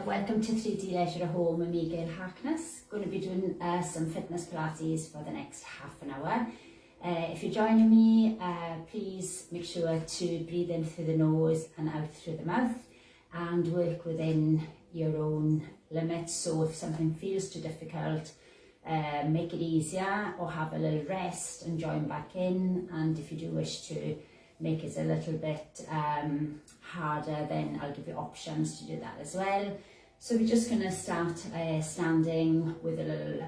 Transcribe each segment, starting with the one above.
Welcome to 3D Leisure at Home with me, Gail Harkness. Going to be doing some fitness Pilates for the next half an hour. If you're joining me, please make sure to breathe in through the nose and out through the mouth and work within your own limits. So if something feels too difficult, make it easier or have a little rest and join back in. And if you do wish to make it a little bit harder, then I'll give you options to do that as well. So we're just going to start standing with a little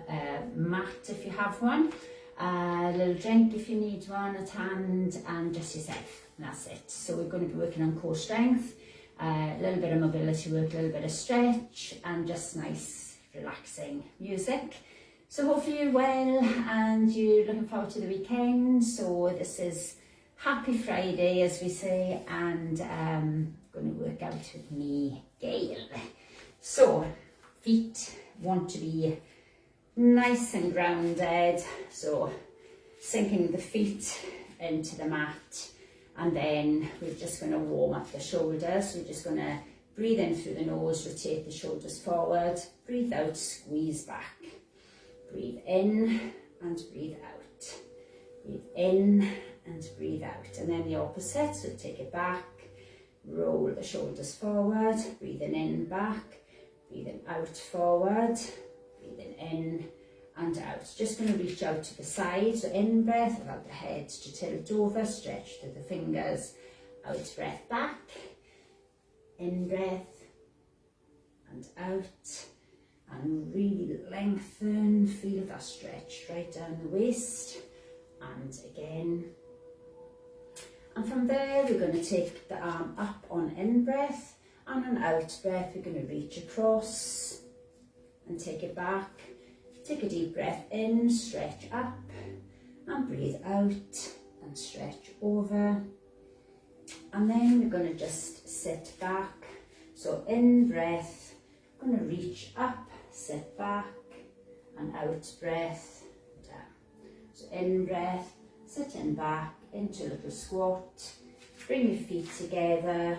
mat if you have one, a little drink if you need one at hand, and just yourself, and that's it. So we're going to be working on core strength, a little bit of mobility work, a little bit of stretch, and just nice relaxing music. So hopefully you're well and you're looking forward to the weekend. So this is Happy Friday, as we say, and going to work out with me, Gail. So feet want to be nice and grounded, so sinking the feet into the mat, and then we're just going to warm up the shoulders. We're just going to breathe in through the nose, rotate the shoulders forward, breathe out, squeeze back, breathe in and breathe out, breathe in and breathe out, and then the opposite. So take it back, roll the shoulders forward, breathing in, back, breathing out, forward, breathing in and out. Just going to reach out to the side, so in breath, allow the head to tilt over, stretch through the fingers, out breath, back, in breath and out, and really lengthen, feel that stretch right down the waist, and again. And from there, we're going to take the arm up on in-breath, and on out-breath, we're going to reach across and take it back. Take a deep breath in, stretch up, and breathe out and stretch over. And then we're going to just sit back. So in-breath, going to reach up, sit back, and out-breath, down. So in-breath, sitting back into a little squat, bring your feet together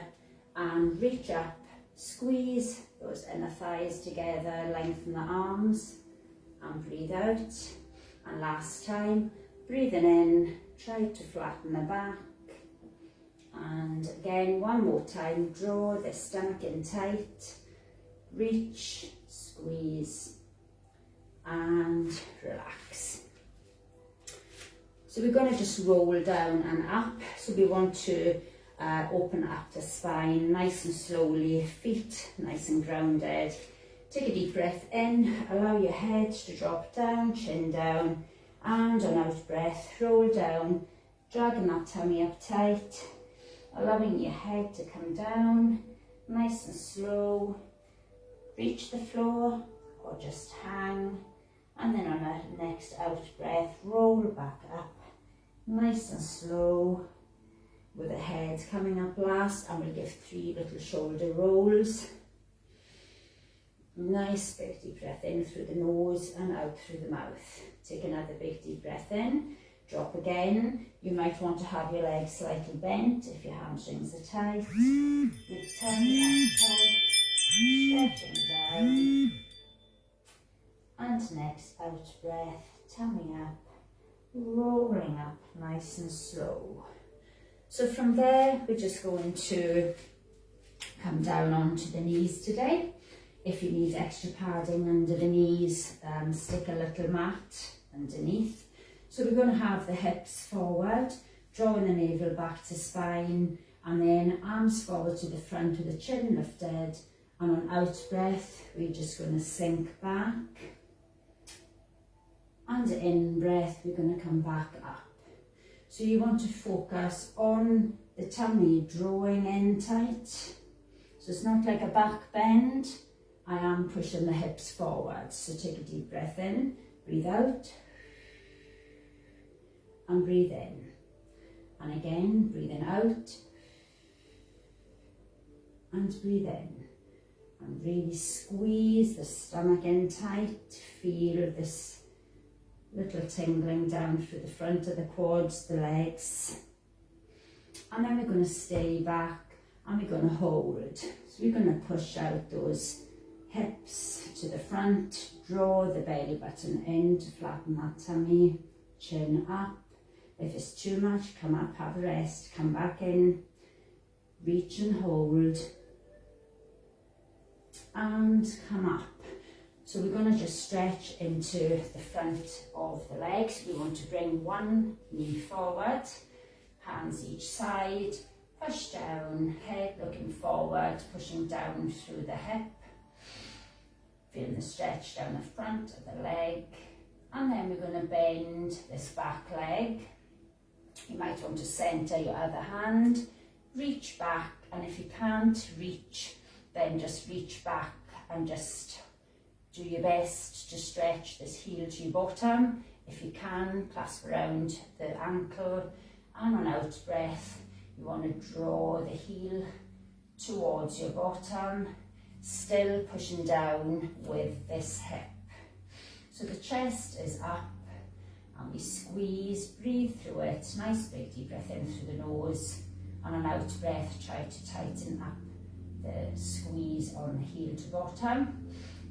and reach up, squeeze those inner thighs together, lengthen the arms and breathe out. And last time, breathing in, try to flatten the back, and again one more time, draw the stomach in tight, reach, squeeze and relax. So we're going to just roll down and up. So we want to open up the spine nice and slowly, feet nice and grounded. Take a deep breath in, allow your head to drop down, chin down, and on out breath, roll down, dragging that tummy up tight, allowing your head to come down, nice and slow, reach the floor or just hang, and then on a next out breath, roll back up. Nice and slow, with the head coming up last, and we'll give 3 little shoulder rolls. Nice big deep breath in through the nose and out through the mouth. Take another big deep breath in, drop again. You might want to have your legs slightly bent if your hamstrings are tight. Your tummy up tight, stretching down. And next out breath, tummy up, rolling up nice and slow. So from there, we're just going to come down onto the knees today. If you need extra padding under the knees, stick a little mat underneath. So we're going to have the hips forward, drawing the navel back to spine, and then arms forward to the front with the chin lifted. And on out breath, we're just going to sink back. And in breath, we're going to come back up. So you want to focus on the tummy drawing in tight. So it's not like a back bend. I am pushing the hips forward. So take a deep breath in, breathe out, and breathe in. And again, breathing out, and breathe in. And really squeeze the stomach in tight. Feel this little tingling down through the front of the quads, the legs. And then we're going to stay back and we're going to hold. So we're going to push out those hips to the front, draw the belly button in to flatten that tummy, chin up. If it's too much, come up, have a rest, come back in, reach and hold, and come up. So we're going to just stretch into the front of the legs. We want to bring one knee forward, hands each side, push down, head looking forward, pushing down through the hip. Feeling the stretch down the front of the leg. And then we're going to bend this back leg. You might want to centre your other hand, reach back, and if you can't reach, then just reach back and just do your best to stretch this heel to your bottom. If you can, clasp around the ankle, and on out breath, you want to draw the heel towards your bottom, still pushing down with this hip. So the chest is up, and we squeeze, breathe through it, nice big deep breath in through the nose, and on out breath, try to tighten up the squeeze on the heel to bottom.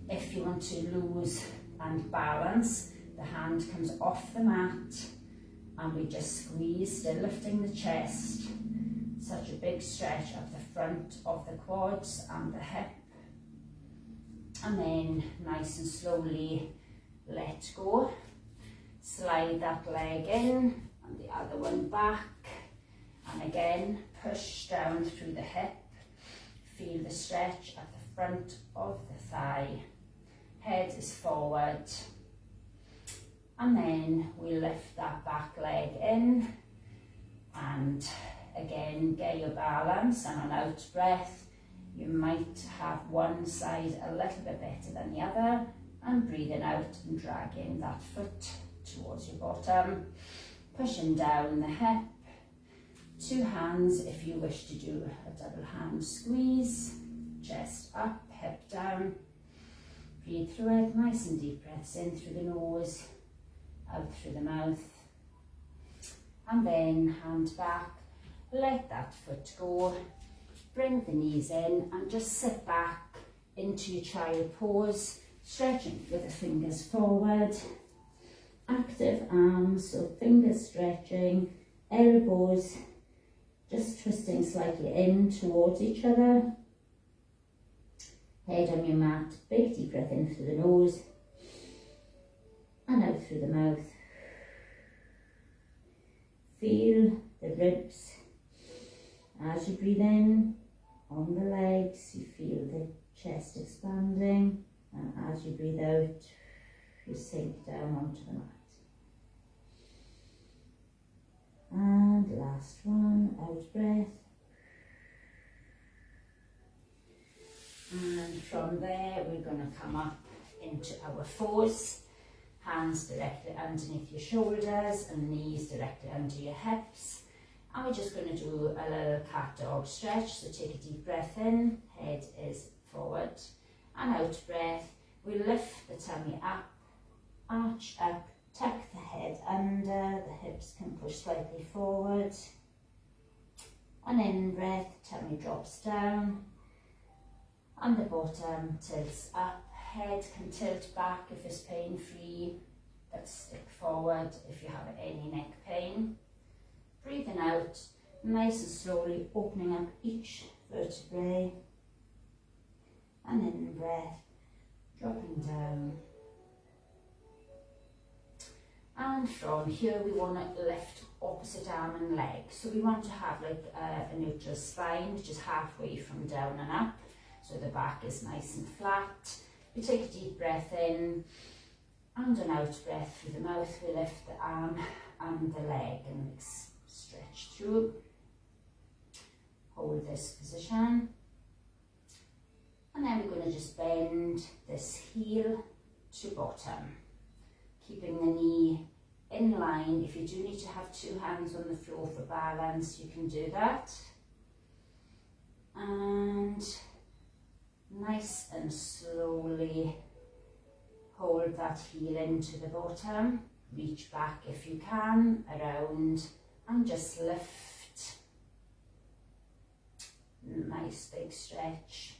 If you want to lose and balance, the hand comes off the mat and we just squeeze, still lifting the chest. Such a big stretch of the front of the quads and the hip. And then nice and slowly let go. Slide that leg in and the other one back. And again, push down through the hip. Feel the stretch at the front of the thigh. Head is forward, and then we lift that back leg in, and again get your balance, and on out breath you might have one side a little bit better than the other, and breathing out and dragging that foot towards your bottom, pushing down the hip, two hands if you wish to do a double hand squeeze, chest up, hip down. Breathe through it, nice and deep breaths in through the nose, out through the mouth. And then hand back, let that foot go, bring the knees in and just sit back into your child pose, stretching with the fingers forward. Active arms, so fingers stretching, elbows just twisting slightly in towards each other. Head on your mat, big deep breath in through the nose and out through the mouth. Feel the ribs as you breathe in on the legs. You feel the chest expanding, and as you breathe out, you sink down onto the mat. And last one, out breath. And from there, we're going to come up into our fours, hands directly underneath your shoulders and knees directly under your hips. And we're just going to do a little cat dog stretch. So take a deep breath in, head is forward, and out breath. We lift the tummy up, arch up, tuck the head under, the hips can push slightly forward. And in breath, tummy drops down. And the bottom tilts up, head can tilt back if it's pain-free, but stick forward if you have any neck pain. Breathing out, nice and slowly opening up each vertebrae. And in breath, dropping down. And from here we want to lift opposite arm and leg. So we want to have like a neutral spine, which is halfway from down and up. So the back is nice and flat. We take a deep breath in and an out breath through the mouth. We lift the arm and the leg and stretch through. Hold this position. And then we're going to just bend this heel to bottom. Keeping the knee in line. If you do need to have two hands on the floor for balance, you can do that. And nice and slowly hold that heel into the bottom. Reach back if you can, around, and just lift. Nice big stretch.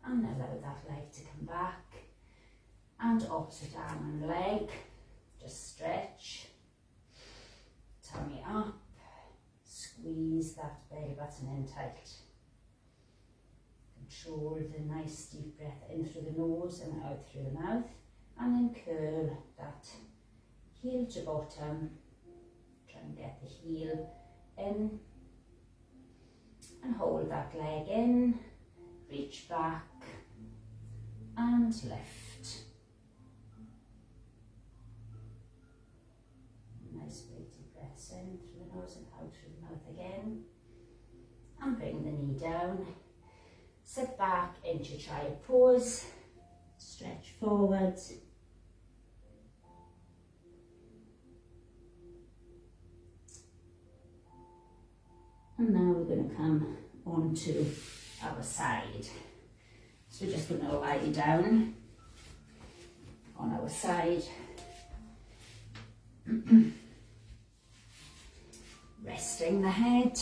and allow that leg to come back, and opposite arm and leg, just stretch, tummy up, squeeze that belly button in tight. Control the nice deep breath in through the nose and out through the mouth, and then curl that heel to bottom. Try and get the heel in and hold that leg in, reach back and lift. Nice big deep breaths in through the nose and out through the mouth again, and bring the knee down. Sit back into child pose, stretch forward, and now we're going to come onto our side. So we're just going to lie down on our side, resting the head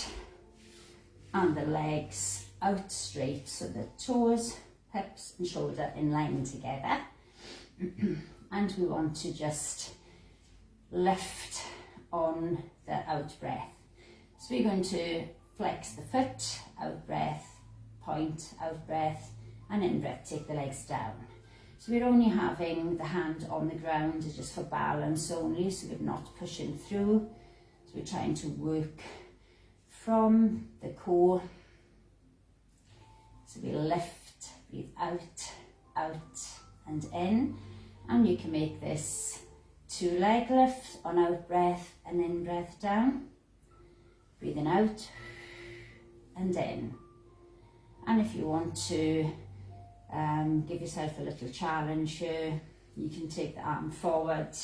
and the legs out straight, so the toes, hips and shoulder in line together. And we want to just lift on the out breath. So we're going to flex the foot, out breath, point, out breath, and in breath, take the legs down. So we're only having the hand on the ground just for balance only, so we're not pushing through. So we're trying to work from the core. So we lift, breathe out, out and in. And you can make this 2 leg lift on out breath and in breath down. Breathing out and in. And if you want to give yourself a little challenge here, you can take the arm forward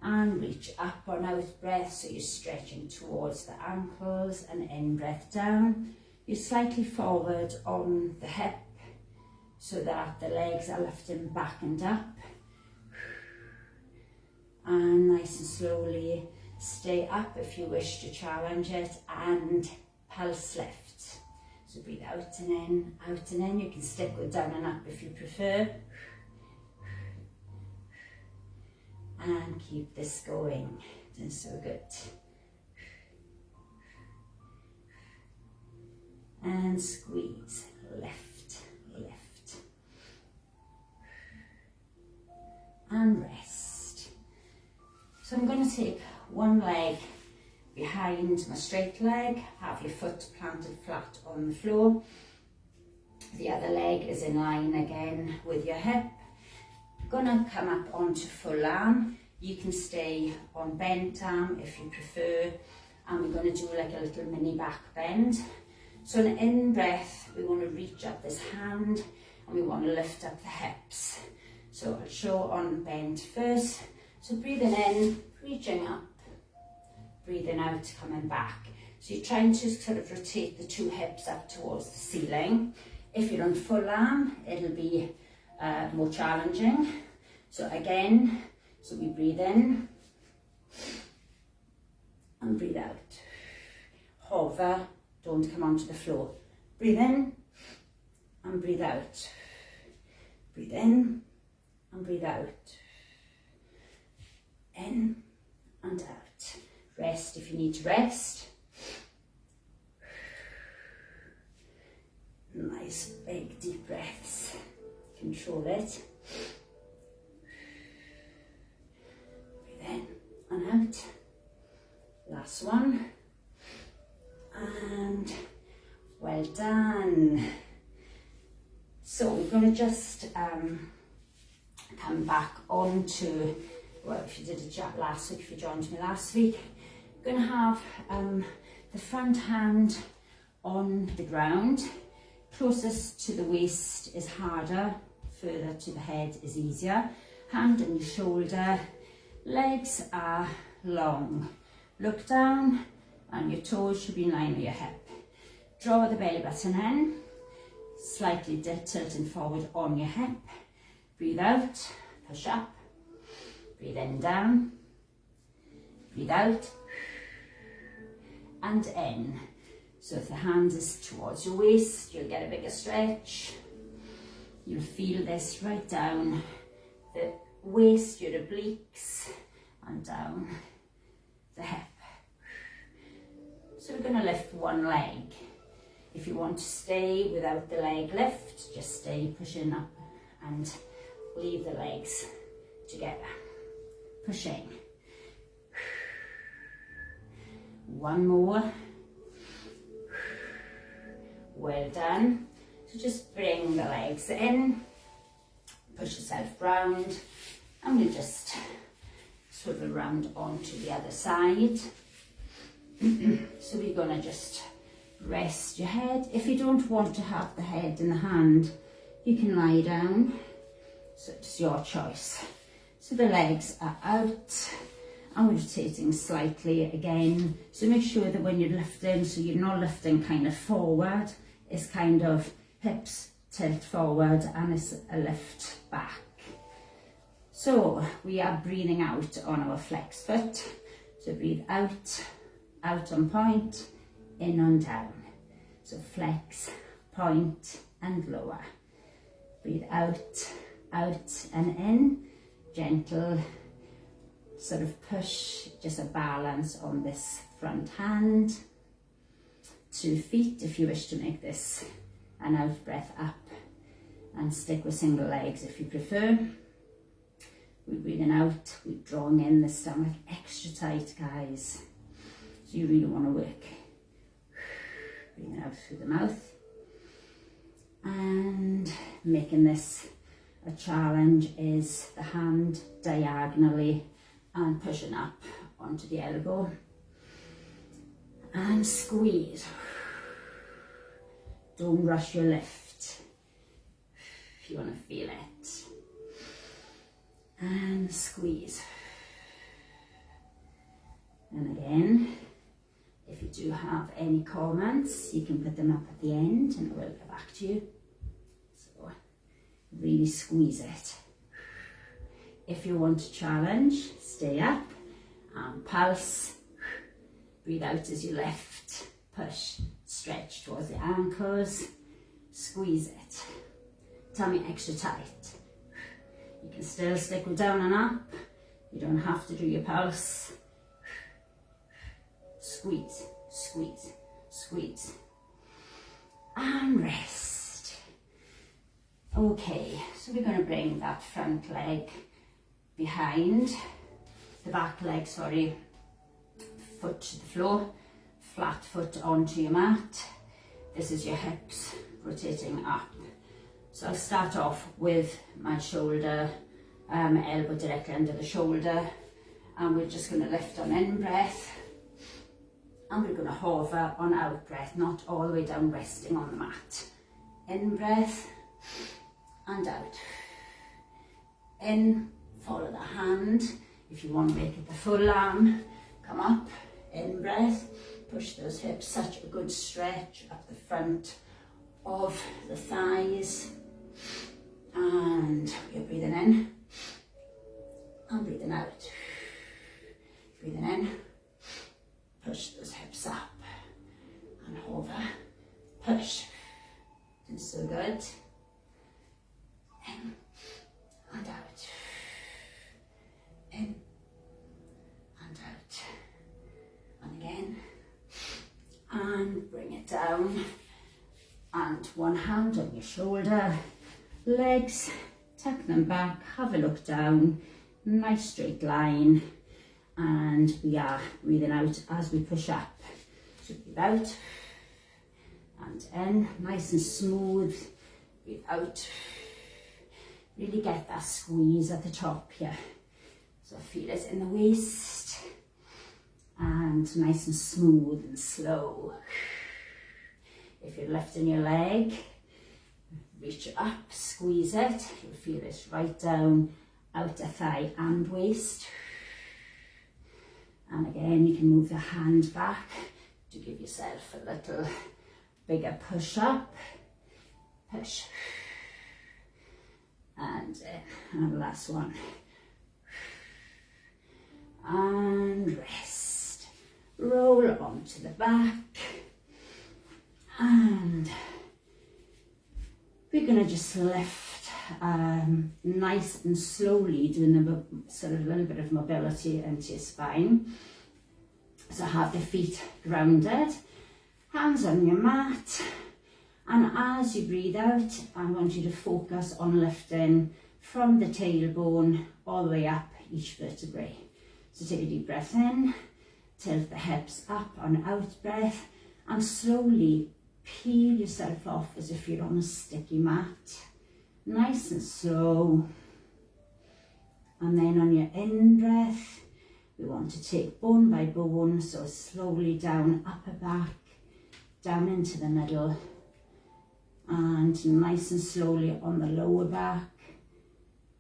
and reach up on out breath, so you're stretching towards the ankles, and in breath down. You're slightly forward on the hip so that the legs are lifting back and up. And nice and slowly stay up if you wish to challenge it, and pulse lift. So breathe out and in, out and in. You can stick with down and up if you prefer. And keep this going. It's so good. And squeeze, lift, lift. And rest. So I'm going to take one leg behind my straight leg, have your foot planted flat on the floor. The other leg is in line again with your hip. Gonna come up onto full arm. You can stay on bent arm if you prefer, and we're going to do like a little mini back bend. So an in breath, we want to reach up this hand and we want to lift up the hips. So I'll show on bend first. So breathing in, reaching up, breathing out, coming back. So you're trying to sort of rotate the 2 hips up towards the ceiling. If you're on full arm, it'll be more challenging. So again, so we breathe in and breathe out. Hover, don't come onto the floor. Breathe in and breathe out. Breathe in and breathe out. In and out. Rest if you need to rest. Nice big deep breaths. Control it. Breathe in and out. Last one. And well done. So we're going to just come back onto, well, if you did a chat last week, if you joined me last week, we're going to have the front hand on the ground. Closest to the waist is harder, further to the head is easier. Hand on your shoulder, legs are long. Look down and your toes should be in line with your hip. Draw the belly button in, slightly tilting forward on your hip. Breathe out, push up, breathe in, down, breathe out, and in. So if the hand is towards your waist, you'll get a bigger stretch. You'll feel this right down the waist, your obliques, and down the hip. So we're going to lift one leg. If you want to stay without the leg lift, just stay pushing up and leave the legs together. Pushing. One more. Well done. So just bring the legs in, push yourself round, and we'll just swivel round onto the other side. So we're going to just rest your head. If you don't want to have the head in the hand, you can lie down. So it's your choice. So the legs are out. I'm rotating slightly again. So make sure that when you're lifting, so you're not lifting kind of forward, it's kind of hips tilt forward and it's a lift back. So we are breathing out on our flex foot. So breathe out, out on point, in on down. So flex, point and lower. Breathe out, out and in. Gentle sort of push, just a balance on this front hand. 2 feet if you wish to make this an out breath up, and stick with single legs if you prefer. We're breathing out, we're drawing in the stomach extra tight, guys. So you really want to work. Breathing out through the mouth. And making this a challenge is the hand diagonally and pushing up onto the elbow. And squeeze. Don't rush your lift if you want to feel it. And squeeze. And again, if you do have any comments, you can put them up at the end and I will get back to you. So really squeeze it. If you want to challenge, stay up and pulse. Breathe out as you lift, push, stretch towards the ankles, squeeze it. Tummy extra tight. You can still stick with down and up. You don't have to do your pulse. Squeeze, squeeze, squeeze. And rest. Okay, so we're going to bring that front leg behind, the back leg, sorry, foot to the floor, flat foot onto your mat. This is your hips rotating up. So I'll start off with my shoulder, elbow directly under the shoulder, and we're just going to lift on in breath, and we're going to hover on out breath, not all the way down, resting on the mat. In breath and out. In, follow the hand. If you want to make it the full arm, come up. In breath, push those hips, such a good stretch up the front of the thighs. And you're breathing in and breathing out. Breathing in, push those hips up and hover, push. Do so good. In and out. In and out. And again, and bring it down, and one hand on your shoulder, legs, tuck them back, have a look down, nice straight line, and we are breathing out as we push up. So breathe out and in, nice and smooth, breathe out, really get that squeeze at the top here. So feel it in the waist, and nice and smooth and slow. If you're lifting your leg, reach up, squeeze it. You'll feel this right down, outer thigh and waist. And again, you can move the hand back to give yourself a little bigger push up. Push. And the last one. And rest. Roll onto the back. And we're going to just lift nice and slowly doing the sort of a little bit of mobility into your spine. So have the feet grounded, hands on your mat, and as you breathe out, I want you to focus on lifting from the tailbone all the way up each vertebrae. So take a deep breath in, tilt the hips up on out breath, and slowly peel yourself off as if you're on a sticky mat. Nice and slow. And then on your in breath, we want to take bone by bone, so slowly down upper back, down into the middle, and nice and slowly on the lower back,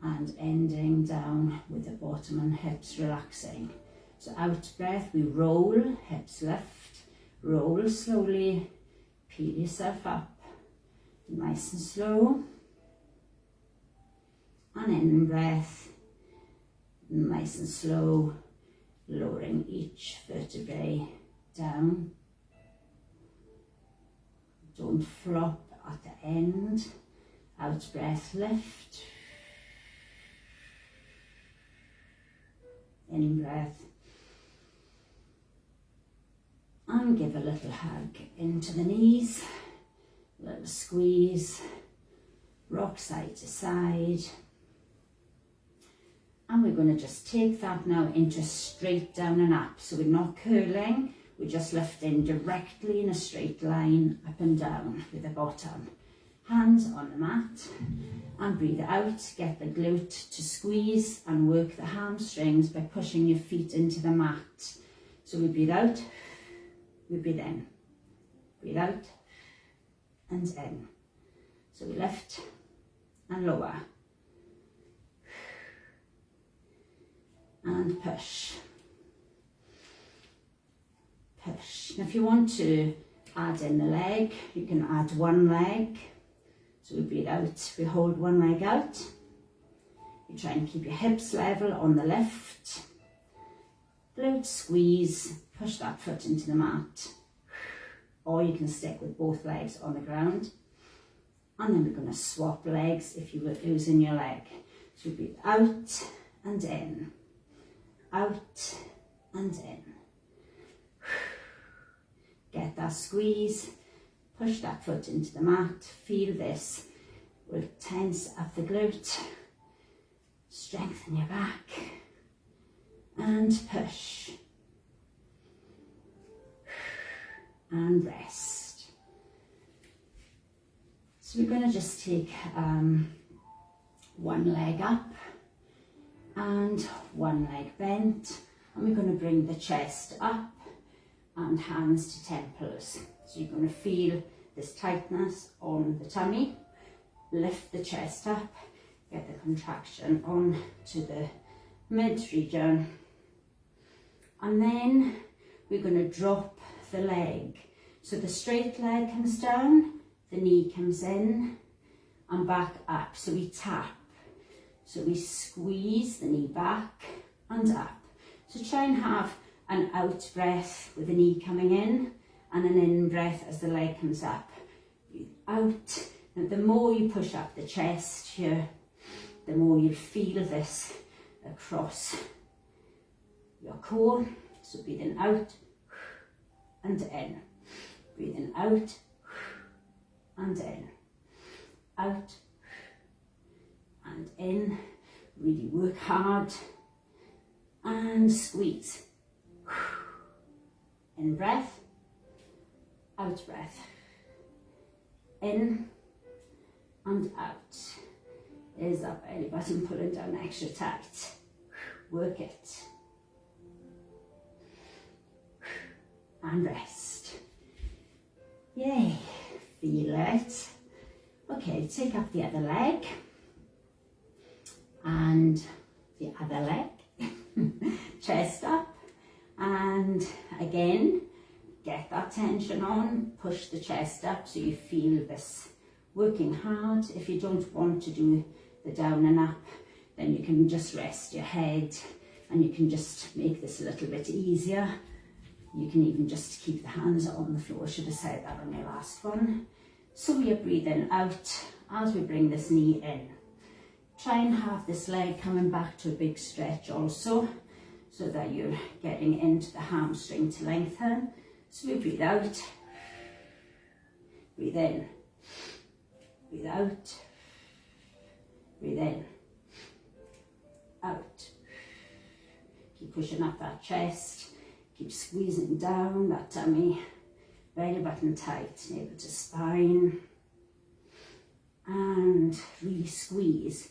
and ending down with the bottom and hips relaxing. So out breath, we roll, hips lift, roll slowly, peel yourself up, nice and slow. And in breath, nice and slow, lowering each vertebrae down. Don't flop at the end. Out breath, lift. In breath. And give a little hug into the knees. A little squeeze. Rock side to side. And we're going to just take that now into straight down and up. So we're not curling, we're just lifting directly in a straight line up and down with the bottom. Hands on the mat, and breathe out. Get the glute to squeeze and work the hamstrings by pushing your feet into the mat. So we breathe out, we breathe in. Breathe out and in. So we lift and lower. And push, push. Now if you want to add in the leg, you can add one leg. So we breathe out, we hold one leg out. You try and keep your hips level on the lift. Glute squeeze, push that foot into the mat. Or you can stick with both legs on the ground. And then we're going to swap legs if you were losing your leg. So we breathe out and in. Out and in. Get that squeeze, push that foot into the mat, feel this. We'll tense up the glute, strengthen your back, and push. And rest. So we're going to just take one leg up, and one leg bent, and we're going to bring the chest up and hands to temples. So you're going to feel this tightness on the tummy, lift the chest up, get the contraction on to the mid region, and then we're going to drop the leg. So the straight leg comes down, the knee comes in and back up, so we tap. So we squeeze the knee back and up. So try and have an out breath with the knee coming in and an in breath as the leg comes up. Breathe out. And the more you push up the chest here, the more you'll feel this across your core. So breathing out and in. Breathing out and in. Out and in. Really work hard and squeeze. In breath, out breath. In and out. Is that belly button pulling down extra tight. Work it. And rest. Yay, feel it. Okay, take up the other leg. And the other leg. Chest up. And again, get that tension on. Push the chest up so you feel this working hard. If you don't want to do the down and up, then you can just rest your head and you can just make this a little bit easier. You can even just keep the hands on the floor. I should have said that on your last one. So we are breathing out as we bring this knee in. try and have this leg coming back to a big stretch also, so that you're getting into the hamstring to lengthen. So we breathe out, breathe in, breathe out, breathe in, out. Keep pushing up that chest, keep squeezing down that tummy, belly button tight, navel to spine, and really squeeze.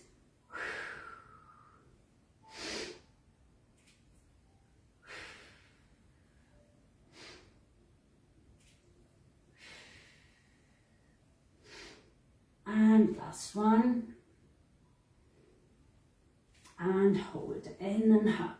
And last one. And hold in and hug.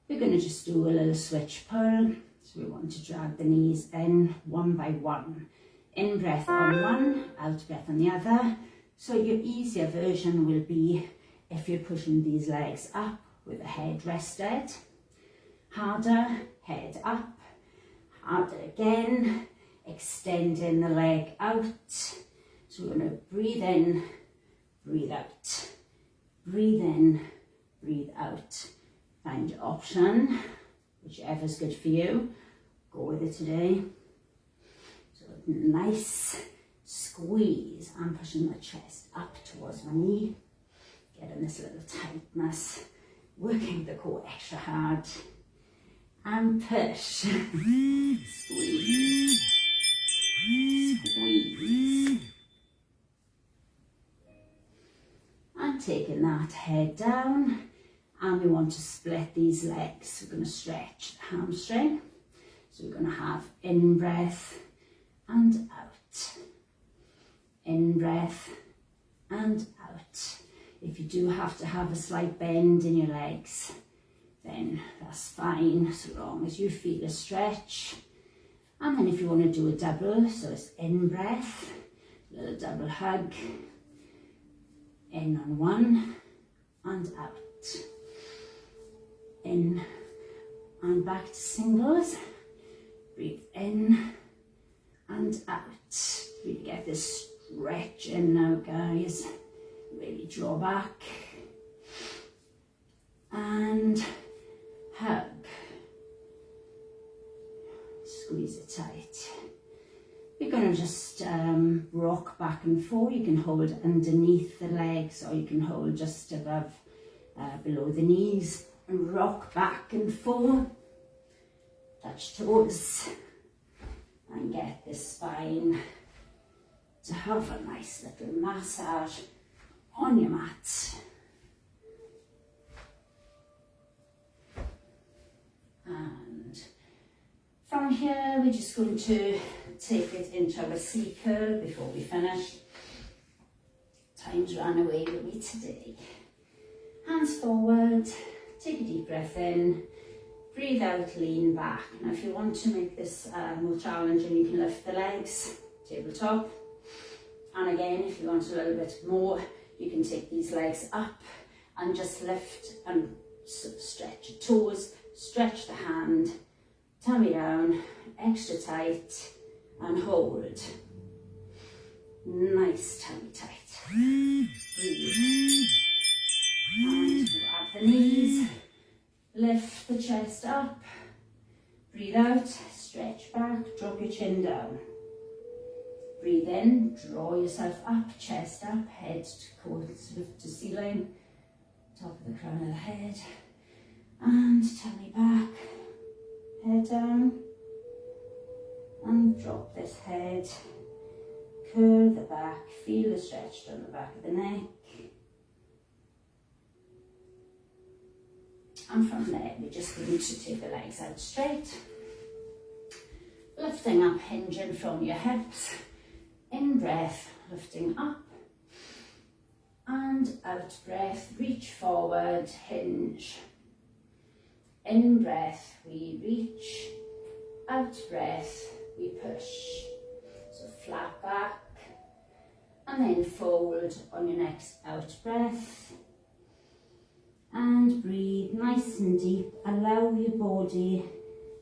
We're going to just do a little switch pull. So we want to drag the knees in one by one. In breath on one, out breath on the other. So your easier version will be if you're pushing these legs up with the head rested. Harder, head up. Harder again, extending the leg out. So we're going to breathe in, breathe out. Breathe in, breathe out. Find your option, whichever's good for you. Go with it today. So nice squeeze. I'm pushing my chest up towards my knee. Getting this little tightness. Working the core extra hard. And push. Squeeze. Squeeze. And taking that head down, and we want to split these legs. We're going to stretch the hamstring. So we're going to have in breath and out. In breath and out. If you do have to have a slight bend in your legs, then that's fine, so long as you feel a stretch. And then if you want to do a double, so it's in breath, a little double hug. In on one and out. In and back to singles. Breathe in and out. Really get this stretch in now, guys. Really draw back. And hug. Squeeze it tight. We're going to just rock back and forth. You can hold underneath the legs, or you can hold just above, below the knees, and rock back and forth. Touch toes, and get the spine to have a nice little massage on your mat. And from here, we're just going to take it into our C curl before we finish. Time's run away with me today. Hands forward, take a deep breath in, breathe out, lean back. Now if you want to make this more challenging, you can lift the legs, tabletop. And again, if you want a little bit more, you can take these legs up and just lift and stretch your toes, stretch the hand, tummy down, extra tight, and hold. Nice tummy tight. Breathe. And grab the knees, lift the chest up, breathe out, stretch back, drop your chin down. Breathe in, draw yourself up, chest up, head to ceiling, top of the crown of the head, and tummy back, head down, and drop this head, curl the back, feel the stretch down the back of the neck. And from there, we're just going to take the legs out straight, lifting up, hinging from your hips. In breath, lifting up, and out breath, reach forward, hinge. In breath, we reach, out breath, we push. So flat back, and then fold on your next out breath. And breathe nice and deep. Allow your body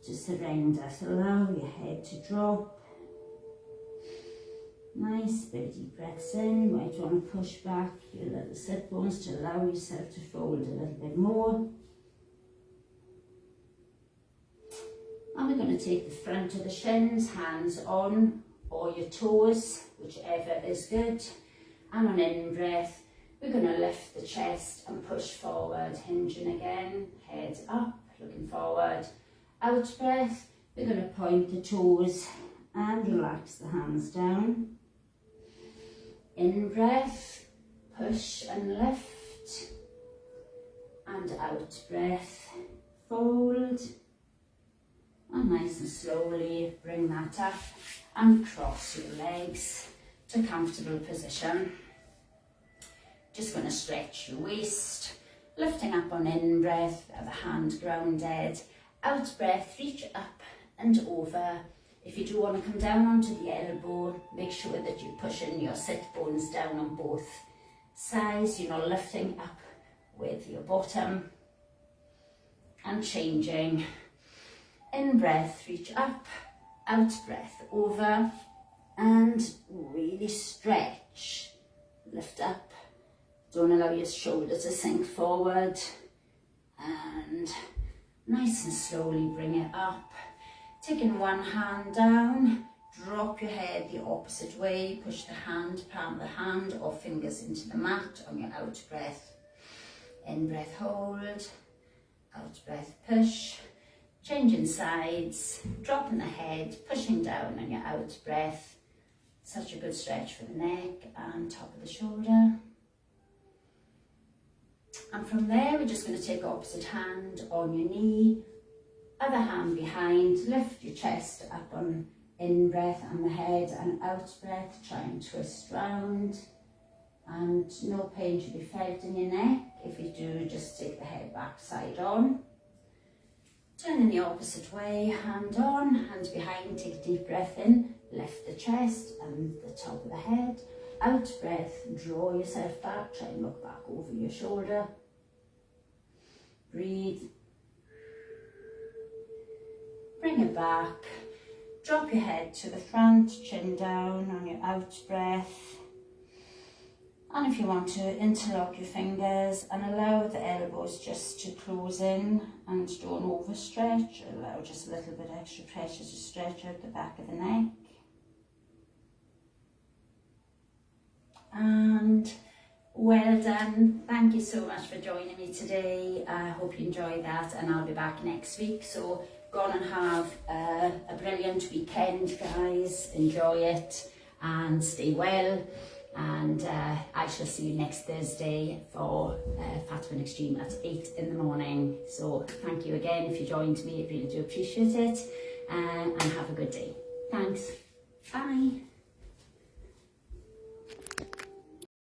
to surrender. So allow your head to drop. Nice big deep breaths in. You might want to push back your little sit bones to allow yourself to fold a little bit more. And we're going to take the front of the shins, hands on, or your toes, whichever is good. And on in-breath, we're going to lift the chest and push forward, hinging again, head up, looking forward. Out breath, we're going to point the toes and relax the hands down. In breath, push and lift. And out breath, fold. And nice and slowly bring that up and cross your legs to comfortable position. Just going to stretch your waist, lifting up on in breath, the hand grounded. Out breath, reach up and over. If you do want to come down onto the elbow, make sure that you're pushing your sit bones down on both sides. You're not lifting up with your bottom. And changing. In breath, reach up. Out breath, over. And really stretch. Lift up. Don't allow your shoulder to sink forward. And nice and slowly bring it up. Taking one hand down, drop your head the opposite way, push the hand, palm of the hand or fingers into the mat on your out breath. In breath, hold, out breath, push, changing sides, dropping the head, pushing down on your out breath. Such a good stretch for the neck and top of the shoulder. And from there, we're just going to take opposite hand on your knee, other hand behind, lift your chest up on in breath and the head, and out breath, try and twist round. And no pain should be felt in your neck. If you do, just take the head back side on. Turn in the opposite way, hand on, hands behind, take a deep breath in, lift the chest and the top of the head. Out breath, draw yourself back, try and look back over your shoulder. Breathe. Bring it back. Drop your head to the front, chin down on your out breath. And if you want to interlock your fingers and allow the elbows just to close in and don't overstretch, allow just a little bit extra pressure to stretch out the back of the neck. And well done. Thank you so much for joining me today. I hope you enjoyed that, and I'll be back next week. So go on and have a brilliant weekend, guys. Enjoy it and stay well. And I shall see you next Thursday for Fat Twin Extreme at 8 in the morning. So thank you again if you joined me. I really do appreciate it. And have a good day. Thanks. Bye.